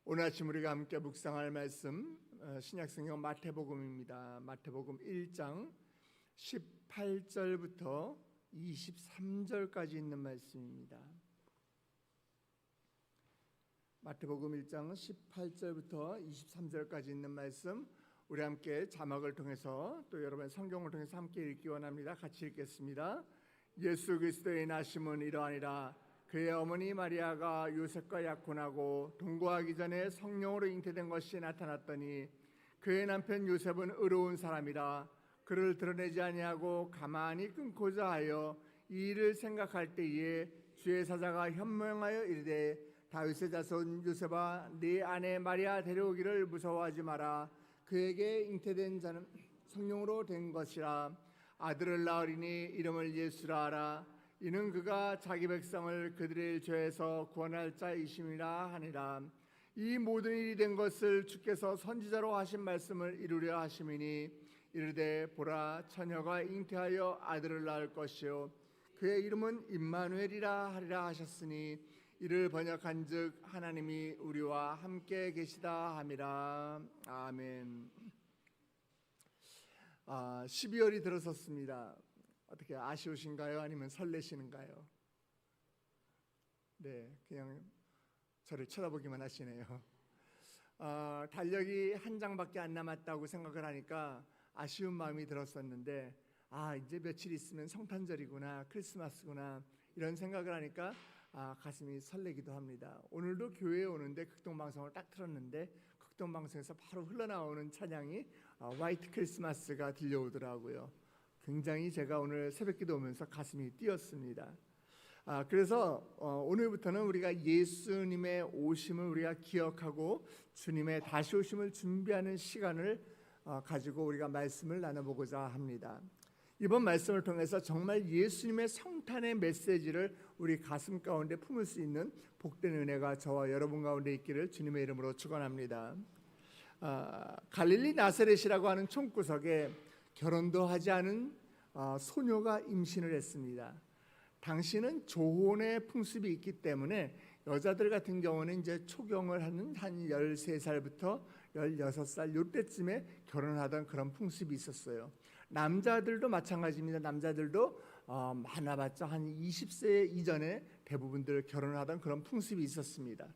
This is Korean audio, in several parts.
오늘 아침 우리가 함께 묵상할 말씀 신약성경 마태복음입니다. 마태복음 1장 18절부터 23절까지 있는 말씀입니다. 마태복음 1장 18절부터 23절까지 있는 말씀, 우리 함께 자막을 통해서 또 여러분의 성경을 통해서 함께 읽기 원합니다. 같이 읽겠습니다. 예수 그리스도의 나심은 이러하니라. 그의 어머니 마리아가 요셉과 약혼하고 동거하기 전에 성령으로 잉태된 것이 나타났더니 그의 남편 요셉은 의로운 사람이라 그를 드러내지 아니하고 가만히 끊고자 하여 이 일을 생각할 때에 주의 사자가 현명하여 이르되 다윗의 자손 요셉아, 네 아내 마리아 데려오기를 무서워하지 마라. 그에게 잉태된 자는 성령으로 된 것이라. 아들을 낳으리니 이름을 예수라 하라. 이는 그가 자기 백성을 그들의 죄에서 구원할 자이심이라 하니라. 이 모든 일이 된 것을 주께서 선지자로 하신 말씀을 이루려 하심이니 이르되 보라, 처녀가 잉태하여 아들을 낳을 것이요 그의 이름은 임마누엘이라 하리라 하셨으니 이를 번역한즉 하나님이 우리와 함께 계시다 함이라. 아멘. 12월이 들어섰습니다. 어떻게 아쉬우신가요? 아니면 설레시는가요? 네, 그냥 저를 쳐다보기만 하시네요. 달력이 한 장밖에 안 남았다고 생각을 하니까 아쉬운 마음이 들었었는데, 이제 며칠 있으면 성탄절이구나, 크리스마스구나, 이런 생각을 하니까 가슴이 설레기도 합니다. 오늘도 교회에 오는데 극동방송을 딱 틀었는데 극동방송에서 바로 흘러나오는 찬양이 화이트 크리스마스가 들려오더라고요. 굉장히 제가 오늘 새벽기도 오면서 가슴이 뛰었습니다. 그래서 오늘부터는 우리가 예수님의 오심을 우리가 기억하고 주님의 다시 오심을 준비하는 시간을 가지고 우리가 말씀을 나눠보고자 합니다. 이번 말씀을 통해서 정말 예수님의 성탄의 메시지를 우리 가슴 가운데 품을 수 있는 복된 은혜가 저와 여러분 가운데 있기를 주님의 이름으로 축원합니다. 갈릴리 나사렛이라고 하는 촌구석에 결혼도 하지 않은 소녀가 임신을 했습니다. 당시는 조혼의 풍습이 있기 때문에 여자들 같은 경우는 이제 초경을 하는 한 13살부터 16살 이때쯤에 결혼하던 그런 풍습이 있었어요. 남자들도 마찬가지입니다. 남자들도 많아봤자 한 20세 이전에 대부분들 결혼하던 그런 풍습이 있었습니다.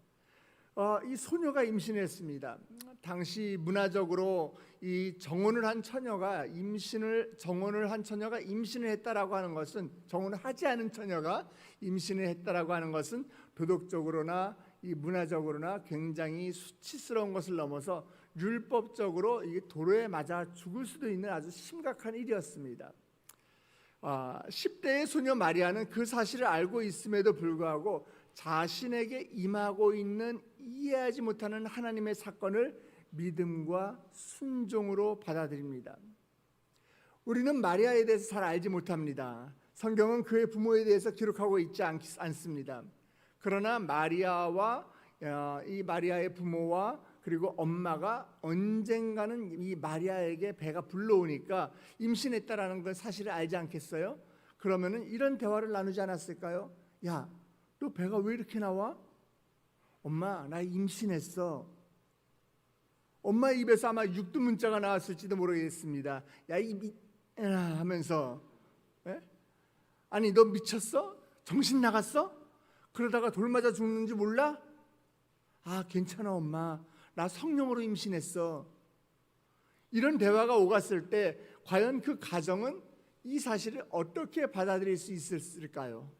이 소녀가 임신했습니다. 당시 문화적으로 이 정혼을 한 처녀가 임신을 했다라고 하는 것은, 정혼을 하지 않은 처녀가 임신을 했다라고 하는 것은 도덕적으로나 이 문화적으로나 굉장히 수치스러운 것을 넘어서 율법적으로 이 도로에 맞아 죽을 수도 있는 아주 심각한 일이었습니다. 10대의 소녀 마리아는 그 사실을 알고 있음에도 불구하고 자신에게 임하고 있는 이해하지 못하는 하나님의 사건을 믿음과 순종으로 받아들입니다. 우리는 마리아에 대해서 잘 알지 못합니다. 성경은 그의 부모에 대해서 기록하고 있지 않습니다. 그러나 마리아와 이 마리아의 부모와 그리고 엄마가 언젠가는 이 마리아에게 배가 불러오니까 임신했다라는 걸 사실을 알지 않겠어요? 그러면은 이런 대화를 나누지 않았을까요? 야, 너 배가 왜 이렇게 나와? 엄마, 나 임신했어. 엄마 입에서 아마 육두문자가 나왔을지도 모르겠습니다. 야, 하면서 아니 너 미쳤어? 정신 나갔어? 그러다가 돌 맞아 죽는지 몰라? 괜찮아 엄마, 나 성령으로 임신했어. 이런 대화가 오갔을 때 과연 그 가정은 이 사실을 어떻게 받아들일 수 있을까요?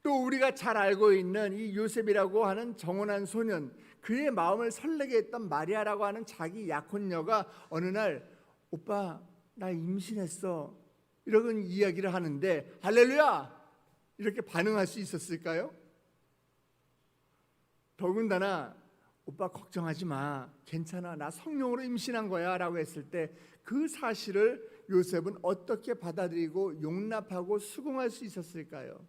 또 우리가 잘 알고 있는 이 요셉이라고 하는 정혼한 소년, 그의 마음을 설레게 했던 마리아라고 하는 자기 약혼녀가 어느 날 오빠 나 임신했어 이런 이야기를 하는데 할렐루야 이렇게 반응할 수 있었을까요? 더군다나 오빠 걱정하지 마, 괜찮아, 나 성령으로 임신한 거야 라고 했을 때 그 사실을 요셉은 어떻게 받아들이고 용납하고 수긍할 수 있었을까요?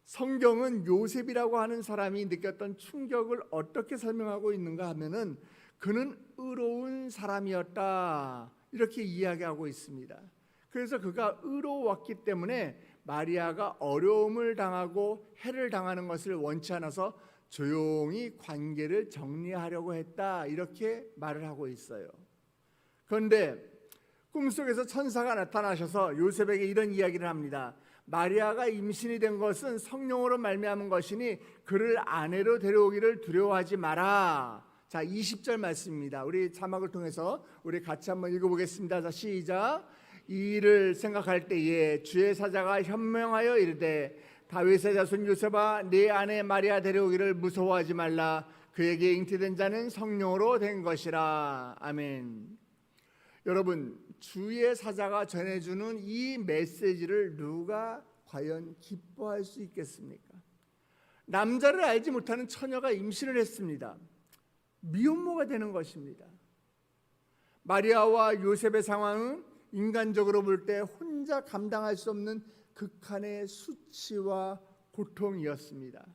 성경은 요셉이라고 하는 사람이 느꼈던 충격을 어떻게 설명하고 있는가 하면은 그는 의로운 사람이었다 이렇게 이야기하고 있습니다. 그래서 그가 의로웠기 때문에 마리아가 어려움을 당하고 해를 당하는 것을 원치 않아서 조용히 관계를 정리하려고 했다, 이렇게 말을 하고 있어요. 그런데 꿈속에서 천사가 나타나셔서 요셉에게 이런 이야기를 합니다. 마리아가 임신이 된 것은 성령으로 말미암은 것이니 그를 아내로 데려오기를 두려워하지 마라. 자, 20절 말씀입니다. 우리 자막을 통해서 우리 같이 한번 읽어보겠습니다. 자, 시작. 이 일을 생각할 때에 주의 사자가 현명하여 이르되 다윗의 자손 요셉아, 네 아내 마리아 데려오기를 무서워하지 말라. 그에게 잉태된 자는 성령으로 된 것이라. 아멘. 여러분, 주의 사자가 전해주는 이 메시지를 누가 과연 기뻐할 수 있겠습니까? 남자를 알지 못하는 처녀가 임신을 했습니다. 미혼모가 되는 것입니다. 마리아와 요셉의 상황은 인간적으로 볼 때 혼자 감당할 수 없는 극한의 수치와 고통이었습니다.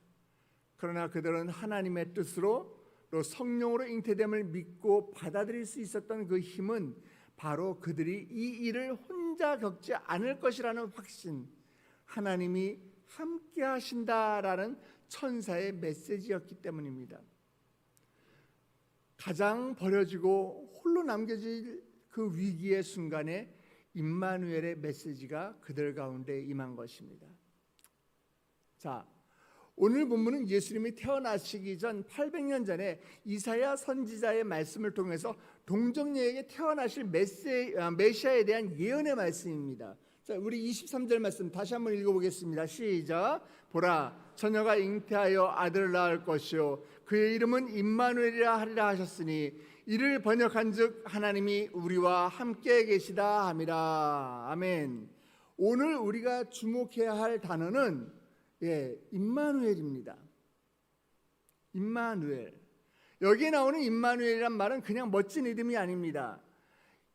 그러나 그들은 하나님의 뜻으로 또 성령으로 잉태됨을 믿고 받아들일 수 있었던 그 힘은 바로 그들이 이 일을 혼자 겪지 않을 것이라는 확신, 하나님이 함께 하신다라는 천사의 메시지였기 때문입니다. 가장 버려지고 홀로 남겨질 그 위기의 순간에 임마누엘의 메시지가 그들 가운데 임한 것입니다. 자, 오늘 본문은 예수님이 태어나시기 전 800년 전에 이사야 선지자의 말씀을 통해서 동정녀에게 태어나실 메시아에 대한 예언의 말씀입니다. 자, 우리 23절 말씀 다시 한번 읽어보겠습니다. 시작. 보라, 처녀가 잉태하여 아들을 낳을 것이요 그의 이름은 임마누엘이라 하리라 하셨으니 이를 번역한즉 하나님이 우리와 함께 계시다 함이라. 아멘. 오늘 우리가 주목해야 할 단어는 임마누엘입니다. 임마누엘. 여기에 나오는 임마누엘이란 말은 그냥 멋진 이름이 아닙니다.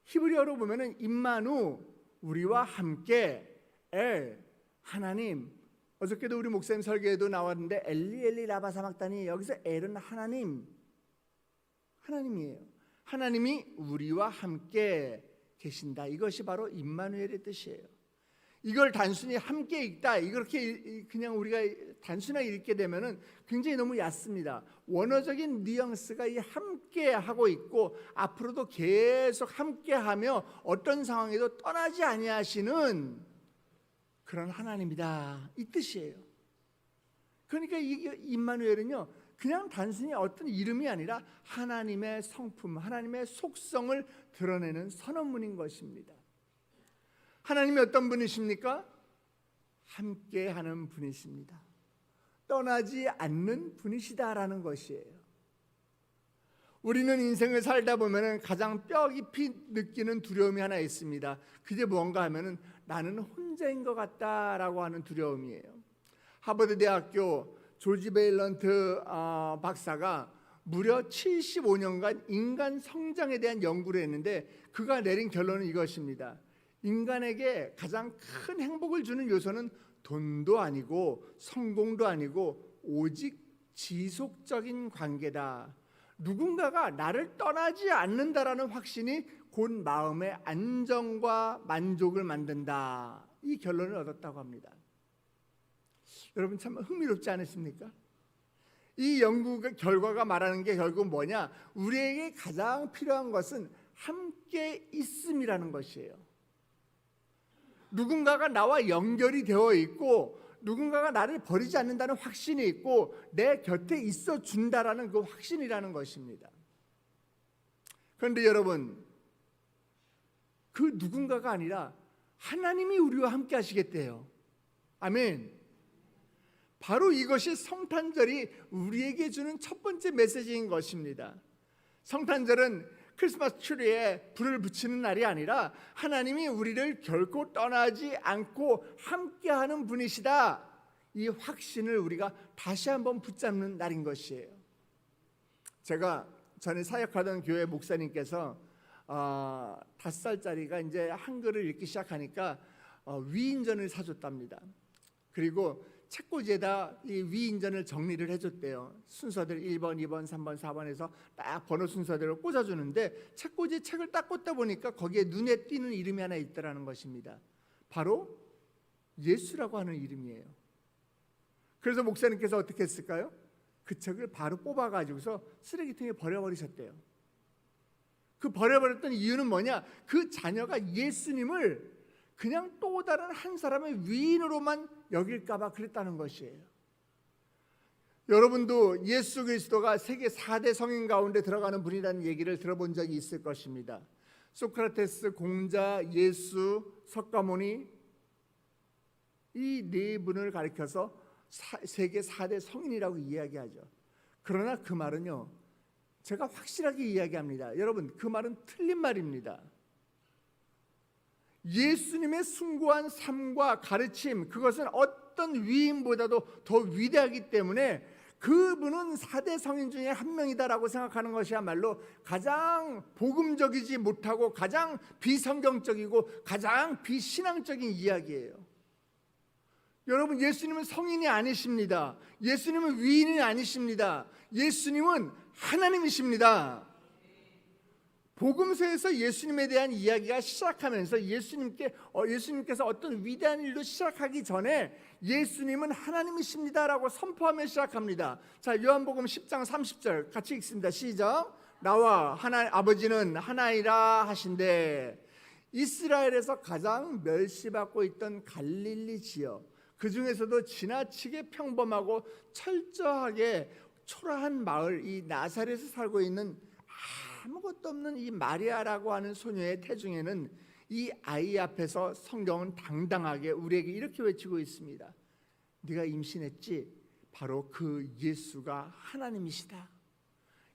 히브리어로 보면은 임마누, 우리와 함께, 엘, 하나님. 어저께도 우리 목사님 설교에도 나왔는데 엘리 엘리 라바 사막다니, 여기서 엘은 하나님, 하나님이에요. 하나님이 우리와 함께 계신다. 이것이 바로 임마누엘의 뜻이에요. 이걸 단순히 함께 읽다, 이렇게 그냥 우리가 단순하게 읽게 되면은 굉장히 너무 얕습니다. 원어적인 뉘앙스가 이 함께 하고 있고 앞으로도 계속 함께하며 어떤 상황에도 떠나지 아니하시는 그런 하나님이다, 이 뜻이에요. 그러니까 이 임마누엘은요, 그냥 단순히 어떤 이름이 아니라 하나님의 성품, 하나님의 속성을 드러내는 선언문인 것입니다. 하나님이 어떤 분이십니까? 함께하는 분이십니다. 떠나지 않는 분이시다라는 것이에요. 우리는 인생을 살다 보면 가장 뼈 깊이 느끼는 두려움이 하나 있습니다. 그게 뭔가 하면은 나는 혼자인 것 같다라고 하는 두려움이에요. 하버드 대학교 조지 베일런트 박사가 무려 75년간 인간 성장에 대한 연구를 했는데 그가 내린 결론은 이것입니다. 인간에게 가장 큰 행복을 주는 요소는 돈도 아니고 성공도 아니고 오직 지속적인 관계다. 누군가가 나를 떠나지 않는다라는 확신이 곧 마음의 안정과 만족을 만든다. 이 결론을 얻었다고 합니다. 여러분 참 흥미롭지 않으십니까? 이 연구 결과가 말하는 게 결국 뭐냐? 우리에게 가장 필요한 것은 함께 있음이라는 것이에요. 누군가가 나와 연결이 되어 있고 누군가가 나를 버리지 않는다는 확신이 있고 내 곁에 있어 준다라는 그 확신이라는 것입니다. 그런데 여러분, 그 누군가가 아니라 하나님이 우리와 함께 하시겠대요. 아멘. 바로 이것이 성탄절이 우리에게 주는 첫 번째 메시지인 것입니다. 성탄절은 크리스마스 트리에 불을 붙이는 날이 아니라 하나님이 우리를 결코 떠나지 않고 함께하는 분이시다, 이 확신을 우리가 다시 한번 붙잡는 날인 것이에요. 제가 전에 사역하던 교회 목사님께서 5살짜리가 이제 한글을 읽기 시작하니까 위인전을 사줬답니다. 그리고 책꽂이에다 이 위인전을 정리를 해줬대요. 순서들 1번, 2번, 3번, 4번에서 딱 번호 순서대로 꽂아주는데 책꽂이에 책을 딱 꽂다 보니까 거기에 눈에 띄는 이름이 하나 있더라는 것입니다. 바로 예수라고 하는 이름이에요. 그래서 목사님께서 어떻게 했을까요? 그 책을 바로 뽑아가지고서 쓰레기통에 버려버리셨대요. 그 버려버렸던 이유는 뭐냐? 그 자녀가 예수님을 그냥 또 다른 한 사람의 위인으로만 여길까봐 그랬다는 것이에요. 여러분도 예수 그리스도가 세계 4대 성인 가운데 들어가는 분이라는 얘기를 들어본 적이 있을 것입니다. 소크라테스, 공자, 예수, 석가모니, 이 네 분을 가리켜서 세계 4대 성인이라고 이야기하죠. 그러나 그 말은요, 제가 확실하게 이야기합니다. 여러분, 그 말은 틀린 말입니다. 예수님의 숭고한 삶과 가르침, 그것은 어떤 위인보다도 더 위대하기 때문에 그분은 4대 성인 중에 한 명이다라고 생각하는 것이야말로 가장 복음적이지 못하고 가장 비성경적이고 가장 비신앙적인 이야기예요. 여러분, 예수님은 성인이 아니십니다. 예수님은 위인이 아니십니다. 예수님은 하나님이십니다. 복음서에서 예수님에 대한 이야기가 시작하면서 예수님께서 어떤 위대한 일로 시작하기 전에 예수님은 하나님이십니다라고 선포하며 시작합니다. 자, 요한복음 10장 30절 같이 읽습니다. 시작. 나와 아버지는 하나이라 하신대. 이스라엘에서 가장 멸시받고 있던 갈릴리 지역, 그 중에서도 지나치게 평범하고 철저하게 초라한 마을, 이 나사렛에 살고 있는 아무것도 없는 이 마리아라고 하는 소녀의 태중에는 이 아이 앞에서 성경은 당당하게 우리에게 이렇게 외치고 있습니다. 네가 임신했지? 바로 그 예수가 하나님이시다.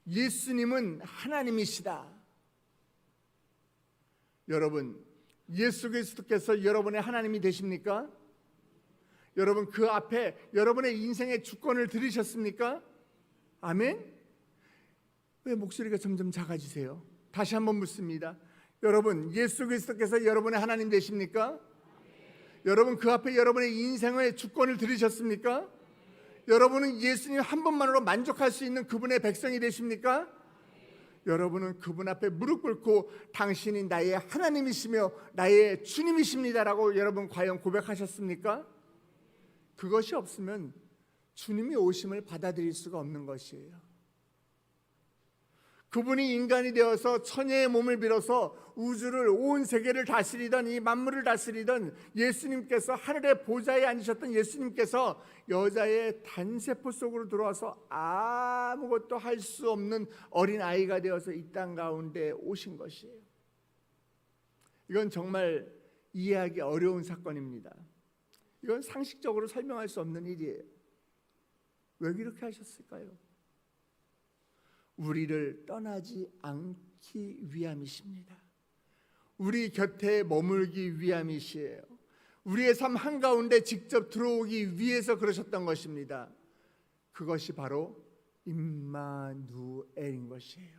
예수님은 하나님이시다. 여러분, 예수 그리스도께서 여러분의 하나님이 되십니까? 여러분, 그 앞에 여러분의 인생의 주권을 들으셨습니까? 아멘? 왜 목소리가 점점 작아지세요? 다시 한번 묻습니다. 여러분, 예수 그리스도께서 여러분의 하나님 되십니까? 여러분, 그 앞에 여러분의 인생의 주권을 들으셨습니까? 여러분은 예수님 한 분만으로 만족할 수 있는 그분의 백성이 되십니까? 여러분은 그분 앞에 무릎 꿇고 당신이 나의 하나님이시며 나의 주님이십니다라고 여러분 과연 고백하셨습니까? 그것이 없으면 주님이 오심을 받아들일 수가 없는 것이에요. 그분이 인간이 되어서 천녀의 몸을 빌어서 우주를, 온 세계를 다스리던, 이 만물을 다스리던 예수님께서, 하늘의 보좌에 앉으셨던 예수님께서 여자의 단세포 속으로 들어와서 아무것도 할 수 없는 어린아이가 되어서 이 땅 가운데 오신 것이에요. 이건 정말 이해하기 어려운 사건입니다. 이건 상식적으로 설명할 수 없는 일이에요. 왜 그렇게 하셨을까요? 우리를 떠나지 않기 위함이십니다. 우리 곁에 머물기 위함이시에요. 우리의 삶 한가운데 직접 들어오기 위해서 그러셨던 것입니다. 그것이 바로 임마누엘인 것이에요.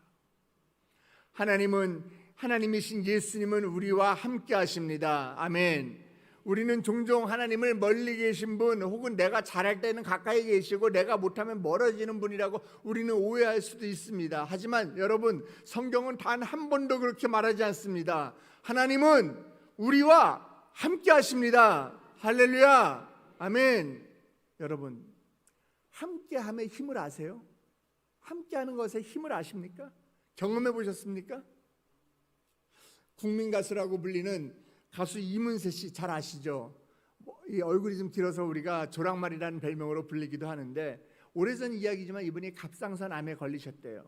하나님이신 예수님은 우리와 함께 하십니다. 아멘. 우리는 종종 하나님을 멀리 계신 분, 혹은 내가 잘할 때는 가까이 계시고 내가 못하면 멀어지는 분이라고 우리는 오해할 수도 있습니다. 하지만 여러분, 성경은 단 한 번도 그렇게 말하지 않습니다. 하나님은 우리와 함께 하십니다. 할렐루야. 아멘. 여러분, 함께함의 힘을 아세요? 함께하는 것의 힘을 아십니까? 경험해 보셨습니까? 국민 가수라고 불리는 가수 이문세 씨 잘 아시죠? 이 얼굴이 좀 길어서 우리가 조랑말이라는 별명으로 불리기도 하는데, 오래전 이야기지만 이분이 갑상선 암에 걸리셨대요.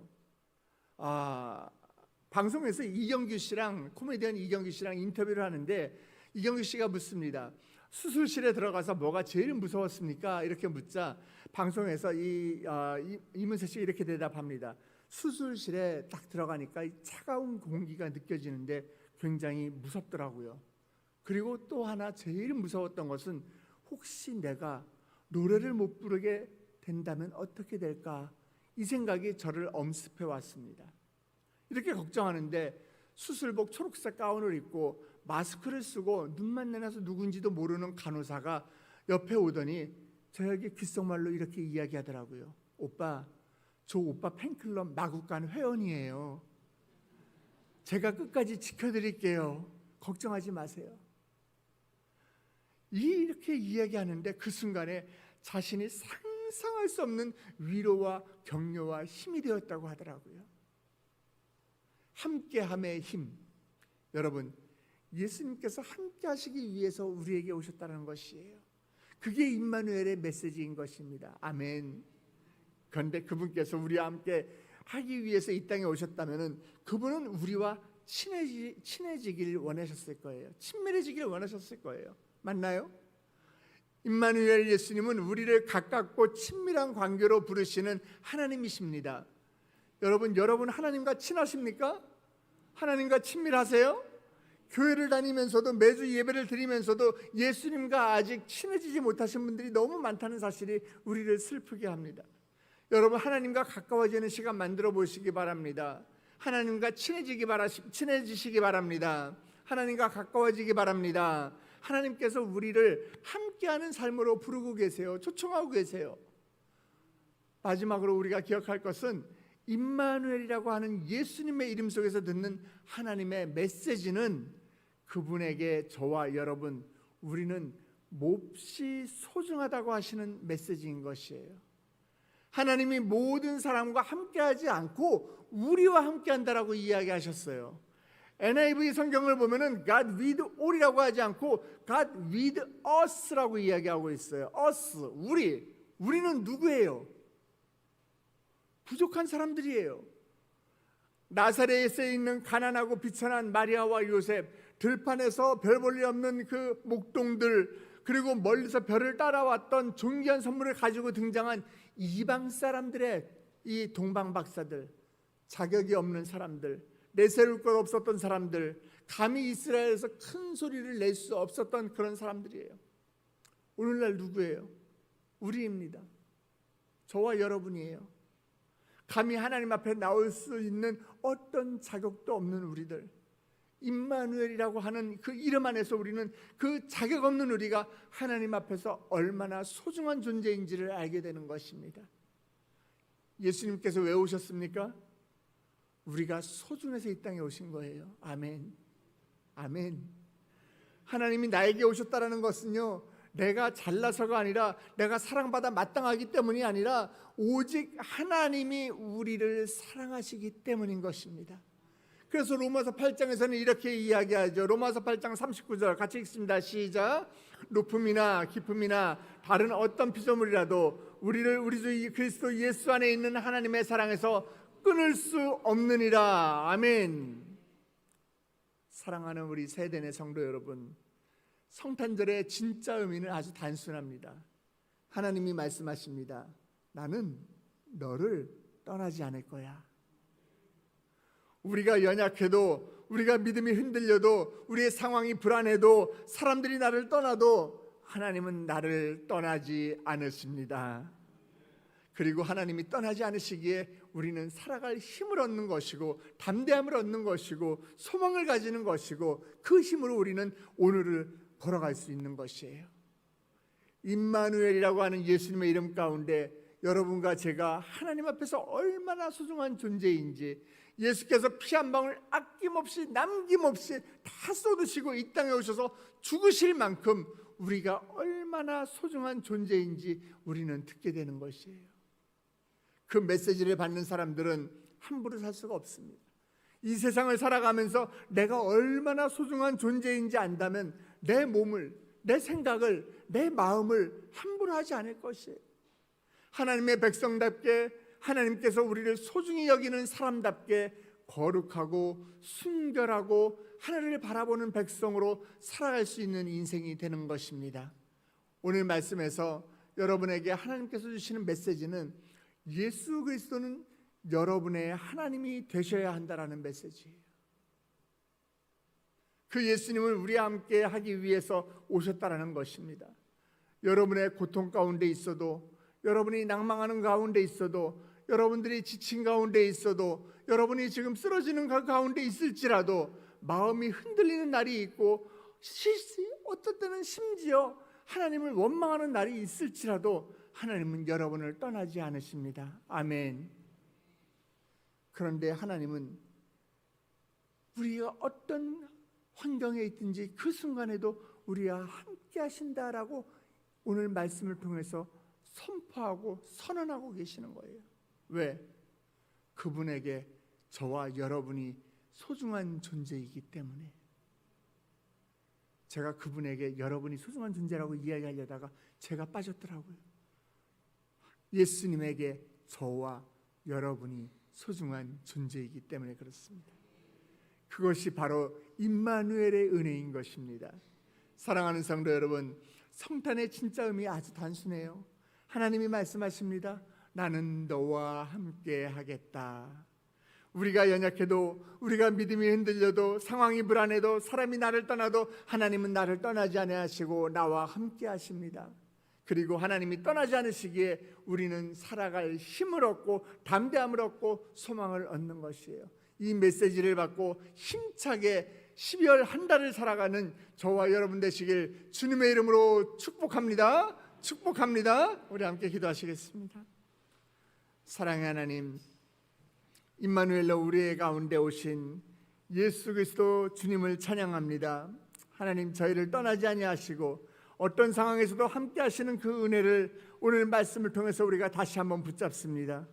방송에서 이경규 씨랑, 코미디언 이경규 씨랑 인터뷰를 하는데 이경규 씨가 묻습니다. 수술실에 들어가서 뭐가 제일 무서웠습니까? 이렇게 묻자 방송에서 이문세 씨가 이렇게 대답합니다. 수술실에 딱 들어가니까 차가운 공기가 느껴지는데 굉장히 무섭더라고요. 그리고 또 하나 제일 무서웠던 것은 혹시 내가 노래를 못 부르게 된다면 어떻게 될까? 이 생각이 저를 엄습해 왔습니다. 이렇게 걱정하는데 수술복 초록색 가운을 입고 마스크를 쓰고 눈만 내놔서 누군지도 모르는 간호사가 옆에 오더니 저에게 귓속말로 이렇게 이야기하더라고요. 오빠, 저 오빠 팬클럽 마구간 회원이에요. 제가 끝까지 지켜드릴게요. 걱정하지 마세요. 이렇게 이야기하는데 그 순간에 자신이 상상할 수 없는 위로와 격려와 힘이 되었다고 하더라고요. 함께함의 힘. 여러분, 예수님께서 함께 하시기 위해서 우리에게 오셨다는 것이에요. 그게 임마누엘의 메시지인 것입니다. 아멘. 그런데 그분께서 우리와 함께 하기 위해서 이 땅에 오셨다면 그분은 우리와 친해지길 원하셨을 거예요. 친밀해지길 원하셨을 거예요. 맞나요? 임마누엘 예수님은 우리를 가깝고 친밀한 관계로 부르시는 하나님이십니다. 여러분 하나님과 친하십니까? 하나님과 친밀하세요? 교회를 다니면서도 매주 예배를 드리면서도 예수님과 아직 친해지지 못하신 분들이 너무 많다는 사실이 우리를 슬프게 합니다. 여러분, 하나님과 가까워지는 시간 만들어 보시기 바랍니다. 하나님과 친해지시기 바랍니다. 하나님과 가까워지기 바랍니다. 하나님께서 우리를 함께하는 삶으로 부르고 계세요. 초청하고 계세요. 마지막으로 우리가 기억할 것은 임마누엘이라고 하는 예수님의 이름 속에서 듣는 하나님의 메시지는 그분에게 저와 여러분, 우리는 몹시 소중하다고 하시는 메시지인 것이에요. 하나님이 모든 사람과 함께하지 않고 우리와 함께한다라고 이야기하셨어요. NIV 성경을 보면은 God with all이라고 하지 않고 God with us라고 이야기하고 있어요. us, 우리는 누구예요? 부족한 사람들이에요. 나사렛에 있는 가난하고 비천한 마리아와 요셉, 들판에서 별 볼 일 없는 그 목동들, 그리고 멀리서 별을 따라왔던 존귀한 선물을 가지고 등장한 이방 사람들의 이 동방박사들, 자격이 없는 사람들, 내세울 것 없었던 사람들, 감히 이스라엘에서 큰 소리를 낼 수 없었던 그런 사람들이에요. 오늘날 누구예요? 우리입니다. 저와 여러분이에요. 감히 하나님 앞에 나올 수 있는 어떤 자격도 없는 우리들, 임마누엘이라고 하는 그 이름 안에서 우리는 그 자격 없는 우리가 하나님 앞에서 얼마나 소중한 존재인지를 알게 되는 것입니다. 예수님께서 왜 오셨습니까? 우리가 소중해서 이 땅에 오신 거예요. 아멘. 아멘. 하나님이 나에게 오셨다는 것은요, 내가 잘나서가 아니라 내가 사랑받아 마땅하기 때문이 아니라 오직 하나님이 우리를 사랑하시기 때문인 것입니다. 그래서 로마서 8장에서는 이렇게 이야기하죠. 로마서 8장 39절 같이 읽습니다. 시작. 높음이나 깊음이나 다른 어떤 피조물이라도 우리를 우리 주 그리스도 예수 안에 있는 하나님의 사랑에서 끊을 수 없느니라. 아멘. 사랑하는 우리 세대의 성도 여러분, 성탄절의 진짜 의미는 아주 단순합니다. 하나님이 말씀하십니다. 나는 너를 떠나지 않을 거야. 우리가 연약해도, 우리가 믿음이 흔들려도, 우리의 상황이 불안해도, 사람들이 나를 떠나도 하나님은 나를 떠나지 않으십니다. 그리고 하나님이 떠나지 않으시기에 우리는 살아갈 힘을 얻는 것이고, 담대함을 얻는 것이고, 소망을 가지는 것이고, 그 힘으로 우리는 오늘을 걸어갈 수 있는 것이에요. 임마누엘이라고 하는 예수님의 이름 가운데 여러분과 제가 하나님 앞에서 얼마나 소중한 존재인지, 예수께서 피 한 방울 아낌없이 남김없이 다 쏟으시고 이 땅에 오셔서 죽으실 만큼 우리가 얼마나 소중한 존재인지 우리는 듣게 되는 것이에요. 그 메시지를 받는 사람들은 함부로 살 수가 없습니다. 이 세상을 살아가면서 내가 얼마나 소중한 존재인지 안다면 내 몸을, 내 생각을, 내 마음을 함부로 하지 않을 것이에요. 하나님의 백성답게, 하나님께서 우리를 소중히 여기는 사람답게 거룩하고 순결하고 하늘을 바라보는 백성으로 살아갈 수 있는 인생이 되는 것입니다. 오늘 말씀에서 여러분에게 하나님께서 주시는 메시지는 예수 그리스도는 여러분의 하나님이 되셔야 한다라는 메시지예요. 그 예수님을 우리와 함께 하기 위해서 오셨다라는 것입니다. 여러분의 고통 가운데 있어도, 여러분이 낭망하는 가운데 있어도, 여러분들이 지친 가운데 있어도, 여러분이 지금 쓰러지는 가운데 있을지라도, 마음이 흔들리는 날이 있고 어떤 때는 심지어 하나님을 원망하는 날이 있을지라도 하나님은 여러분을 떠나지 않으십니다. 아멘. 그런데 하나님은 우리가 어떤 환경에 있든지 그 순간에도 우리와 함께 하신다라고 오늘 말씀을 통해서 선포하고 선언하고 계시는 거예요. 왜? 그분에게 저와 여러분이 소중한 존재이기 때문에. 제가 그분에게 여러분이 소중한 존재라고 이야기하려다가 제가 빠졌더라고요. 예수님에게 저와 여러분이 소중한 존재이기 때문에 그렇습니다. 그것이 바로 임마누엘의 은혜인 것입니다. 사랑하는 성도 여러분, 성탄의 진짜 의미 아주 단순해요. 하나님이 말씀하십니다. 나는 너와 함께 하겠다. 우리가 연약해도, 우리가 믿음이 흔들려도, 상황이 불안해도, 사람이 나를 떠나도 하나님은 나를 떠나지 아니하시고 나와 함께 하십니다. 그리고 하나님이 떠나지 않으시기에 우리는 살아갈 힘을 얻고 담대함을 얻고 소망을 얻는 것이에요. 이 메시지를 받고 힘차게 12월 한 달을 살아가는 저와 여러분 되시길 주님의 이름으로 축복합니다. 축복합니다. 우리 함께 기도하시겠습니다. 사랑의 하나님, 임마누엘로 우리의 가운데 오신 예수 그리스도 주님을 찬양합니다. 하나님, 저희를 떠나지 아니하시고 어떤 상황에서도 함께 하시는 그 은혜를 오늘 말씀을 통해서 우리가 다시 한번 붙잡습니다.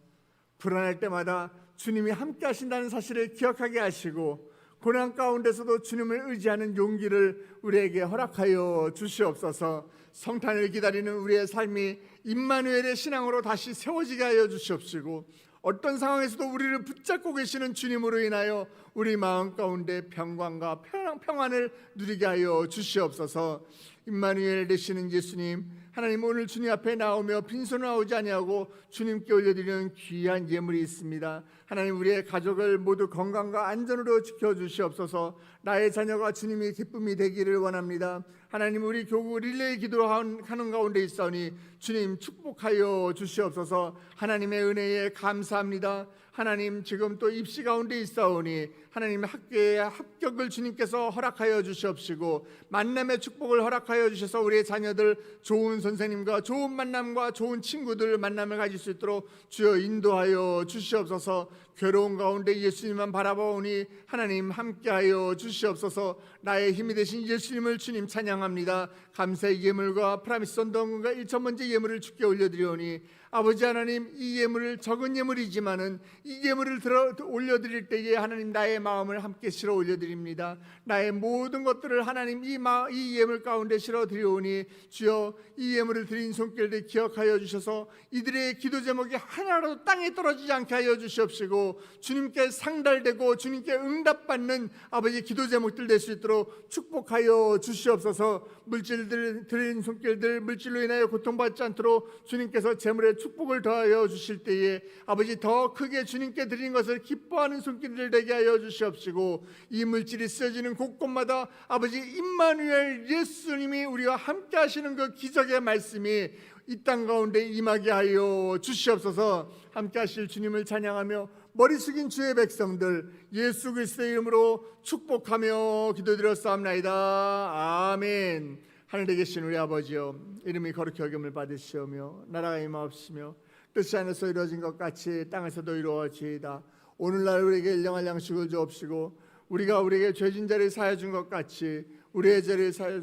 불안할 때마다 주님이 함께 하신다는 사실을 기억하게 하시고 고난 가운데서도 주님을 의지하는 용기를 우리에게 허락하여 주시옵소서. 성탄을 기다리는 우리의 삶이 임마누엘의 신앙으로 다시 세워지게 하여 주시옵시고, 어떤 상황에서도 우리를 붙잡고 계시는 주님으로 인하여 우리 마음 가운데 평강과 평안을 누리게 하여 주시옵소서. 임마누엘 되시는 예수님, 하나님, 오늘 주님 앞에 나오며 빈손으로 나오지 아니하고 주님께 올려드리는 귀한 예물이 있습니다. 하나님, 우리의 가족을 모두 건강과 안전으로 지켜주시옵소서. 나의 자녀가 주님의 기쁨이 되기를 원합니다. 하나님, 우리 교구 릴레이 기도하는 가운데 있사오니 주님 축복하여 주시옵소서. 하나님의 은혜에 감사합니다. 하나님, 지금 또 입시 가운데 있사오니 하나님, 학교의 합격을 주님께서 허락하여 주시옵시고 만남의 축복을 허락하여 주셔서 우리의 자녀들 좋은 선생님과 좋은 만남과 좋은 친구들 만남을 가질 수 있도록 주여 인도하여 주시옵소서. 괴로운 가운데 예수님만 바라보니 하나님 함께하여 주시옵소서. 나의 힘이 되신 예수님을 주님 찬양합니다. 감사의 예물과 프라미스 선동과 1천번째 예물을 주께 올려드리오니 아버지 하나님, 이 예물을 적은 예물이지만은 이 예물을 올려드릴 때에 하나님 나의 마음을 함께 실어 올려드립니다. 나의 모든 것들을 하나님 이 예물 가운데 실어 드리오니 주여 이 예물을 드린 손길들 기억하여 주셔서 이들의 기도 제목이 하나라도 땅에 떨어지지 않게 하여 주시옵시고 주님께 상달되고 주님께 응답받는 아버지 기도 제목들 될 수 있도록 축복하여 주시옵소서. 물질들 드린 손길들 물질로 인하여 고통받지 않도록 주님께서 재물에 축복을 더하여 주실 때에 아버지 더 크게 주님께 드린 것을 기뻐하는 손길을 되게 하여 주시옵시고, 이 물질이 쓰여지는 곳곳마다 아버지 임마누엘 예수님이 우리와 함께 하시는 그 기적의 말씀이 이 땅 가운데 임하게 하여 주시옵소서. 함께 하실 주님을 찬양하며 머리 숙인 주의 백성들 예수 그리스도의 이름으로 축복하며 기도드렸사옵나이다. 아멘. 하늘에 계신 우리 아버지여, 이름이 거룩히 여김을 받으시오며 나라가 임하옵시며 뜻이 하늘에서 이루어진 것 같이 땅에서도 이루어지이다. 오늘날 우리에게 일용할 양식을 주옵시고 우리가 우리에게 죄진 자를 사하여 준 것 같이 우리의 죄를 사하여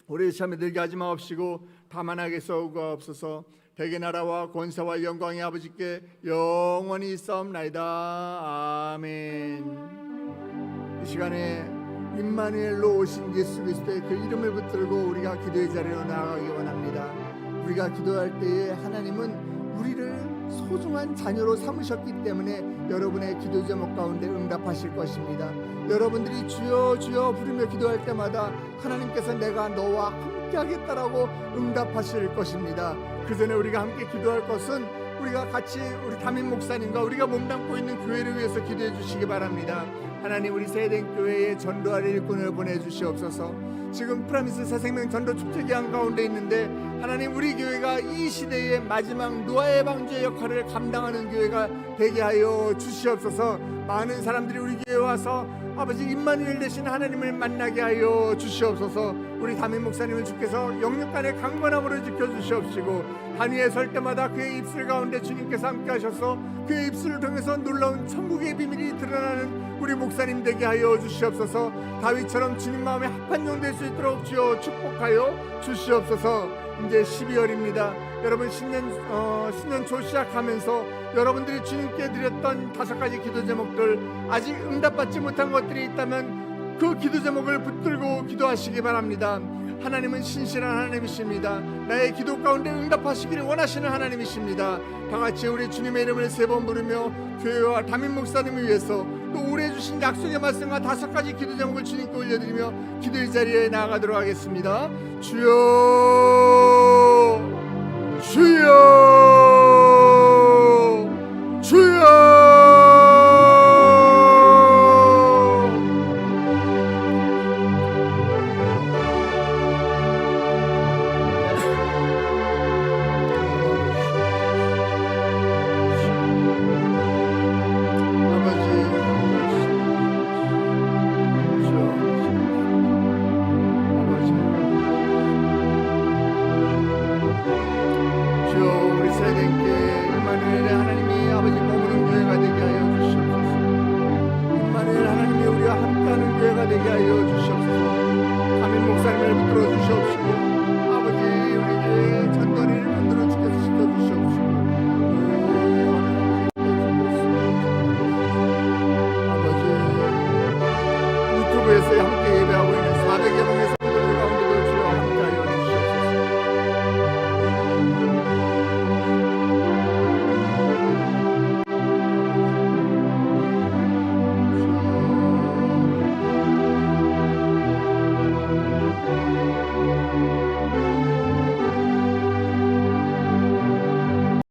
우리의 시험에 들게 하지 마옵시고 다만 악에서 구하옵소서. 대개 나라와 권세와 영광이 아버지께 영원히 있사옵나이다. 아멘. 이 시간에 임마누엘로 오신 예수 그리스도의 그 이름을 붙들고 우리가 기도의 자리로 나아가기 원합니다. 우리가 기도할 때에 하나님은 우리를 소중한 자녀로 삼으셨기 때문에 여러분의 기도 제목 가운데 응답하실 것입니다. 여러분들이 주여 주여 부르며 기도할 때마다 하나님께서 내가 너와 함께 하겠다라고 응답하실 것입니다. 그 전에 우리가 함께 기도할 것은 우리가 같이 우리 담임 목사님과 우리가 몸담고 있는 교회를 위해서 기도해 주시기 바랍니다. 하나님, 우리 세대인 교회에 전도할 일꾼을 보내주시옵소서. 지금 프라미스 새생명 전도 축제 기간 가운데 있는데 하나님, 우리 교회가 이 시대의 마지막 노아의 방주의 역할을 감당하는 교회가 되게 하여 주시옵소서. 많은 사람들이 우리 교회에 와서 아버지 임마누엘 되신 하나님을 만나게 하여 주시옵소서. 우리 담임 목사님을 주께서 영육간의 강건함으로 지켜주시옵시고 반 위에 설 때마다 그의 입술 가운데 주님께서 함께 하셔서 그의 입술을 통해서 놀라운 천국의 비밀이 드러나는 우리 목사님 되게 하여 주시옵소서. 다윗처럼 주님 마음에 합한 종 될 수 있도록 주여 축복하여 주시옵소서. 이제 12월입니다. 여러분 신년 초 시작하면서 여러분들이 주님께 드렸던 5가지 기도 제목들 아직 응답받지 못한 것들이 있다면 그 기도 제목을 붙들고 기도하시기 바랍니다. 하나님은 신실한 하나님이십니다. 나의 기도 가운데 응답하시기를 원하시는 하나님이십니다. 다같이 우리 주님의 이름을 3번 부르며 교회와 담임 목사님을 위해서 또 올해 주신 약속의 말씀과 5가지 기도 제목을 주님께 올려드리며 기도의 자리에 나아가도록 하겠습니다. 주여 주여